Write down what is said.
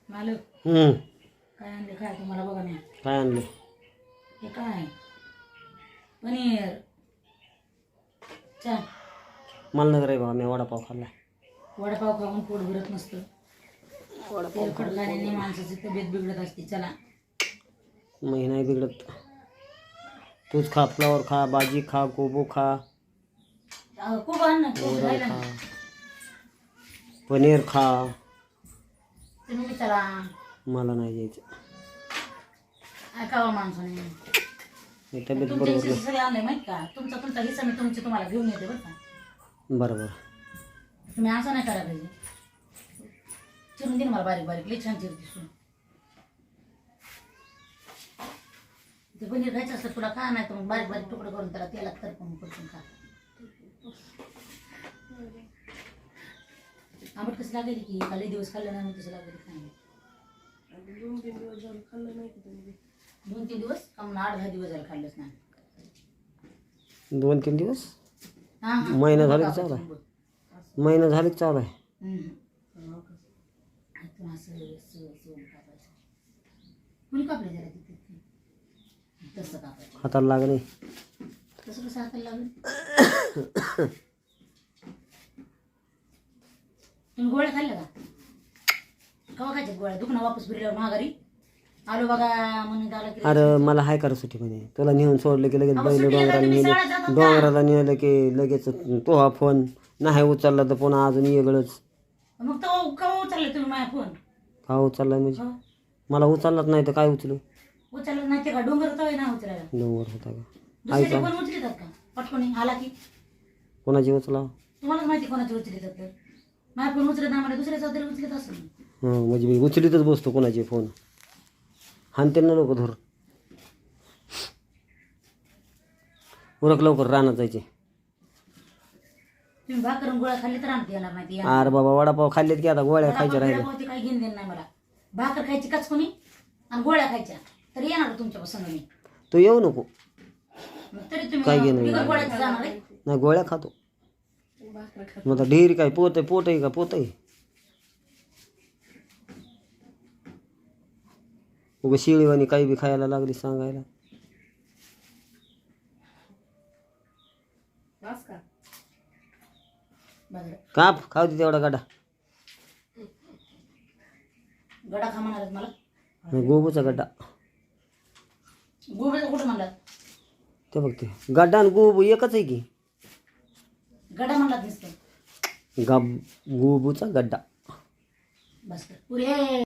मालक हम्म, काय आणले काय तुम्हाला बघा मी काय आणले? हे काय पनीर छान मला नगर आहे बाबा, मी वडापाव खाल्ला. वडापाव खाऊन पोट भरत नसतं. तेलकट खाण्याने माणसाची तब्येत बिघडत असते. चला मी नाही बिघडत. तूच खा, फ्लावर खा, भाजी खा, कोबो खा, खूप आण ना खूप वरण राहिलं खा, ना. पनीर खा. तुम्ही बी चला मला नाही जायचं. ऐकावं माणसाने. मी तब्येत तुमच्या बरोबर हिस्से सगळे आणले माहित का? तुमचा हिस्सा मी तुम्हाला घेऊन येते बरं का. बरोबर. तुम्ही असं नाही करा पाहिजे. चिरून दे ना मला बारीक बारीक लई छान चिरते. ते पनीर खायचं असतं तुला खा, नाही तर मग बारीक बारीक तुकडं करून त्याला तेलात करपून करपून खा. आंबट कसं लागेल की लई दिवस खाल्लं नाही मग कसं लागेल खायला. 2-3 दिवस झालं खाल्लं नाही की तुम्ही. 2-3 दिवस का मग 8-10 दिवस झाले खाल्लंच नाही. 2-3 दिवस हा हा महिना झाले की चालू आहे. महिना झाले की चालू आहे. ऐकून असं कापायचं. कुणी कापले जरा तिथे तसं कापायचं. हाताला लागले. तसं कसं हाताला लागेल. तुम्ही गोळ्या खाल्ल्या का? केव्हा खायच्यात गोळ्या? दुखणं वापस फिरल्यावर माघारी आलो बघा म्हणून आलं की अरे मला हाय करा सुट्टी म्हणे. तुला नेऊन सोडलं की लगेच अहो, बैल सुट्टीला डोंगराला काय तुम्ही नेले. शाळेत जातात का? डोंगराला नेलं की लगेच तो हा फोन नाही उचलला तर पुन्हा अजून वेगळंच. मग तो केव्हा उचलले तुम्ही माझा फोन? का उचललाय म्हणजे? हो. मला उचललाच नाही तर काय उचलू? उचललं नाही ते का डोंगर तोय ना उचलायला. डोंगर होता का? दुसऱ्याचे ऐका फोन उचलतात का पटकन आला की? कोणाची उचला? तुम्हालाच माहिती कोणाचे उचलतात तर. माझा फोन उचलत नाही मला दुसऱ्याचा तरी उचलत असेल. हां म्हणजे मी उचलीतच बसतो कोणाचे फोन. हानते ना लोक धर. उरक लवकर रानात जायचे. तुम्ही भाकर गोळ्या खाल्ली तर आणते येणार नाही ती. अरे बाबा वडापाव खाल्लेत की आता गोळ्या खायच्या राहिल्या. वडापाव ते काही घेऊन देणार नाही मला. भाकर खायची काच कोणी आणि गोळ्या खायच्या तर येणार तुमच्या संग मी. तू येऊ नको. मग तरी काय तुम्ही घेणं बिगर गोळ्याचं जाणार आहे. नाही गोळ्या खातो. भाकरं खात. मग आता ढेरी काय पोत आहे पोट आहे का पोत आहे? उगा शिळीवाणी काही बी खायला लागली सांगायला. बस का? बघा काप खाऊ दे तेवढा गाडा. गडा खा म्हणालात मला. नाही, गोबूचा गड्डा. गोबऱ्याचं कुठं म्हणलात? ते बघते गड्डा आणि गोबू एकच आहे की. गडा म्हणलात नुसतं. गोबूचा गड्डा. बस कर पुरे.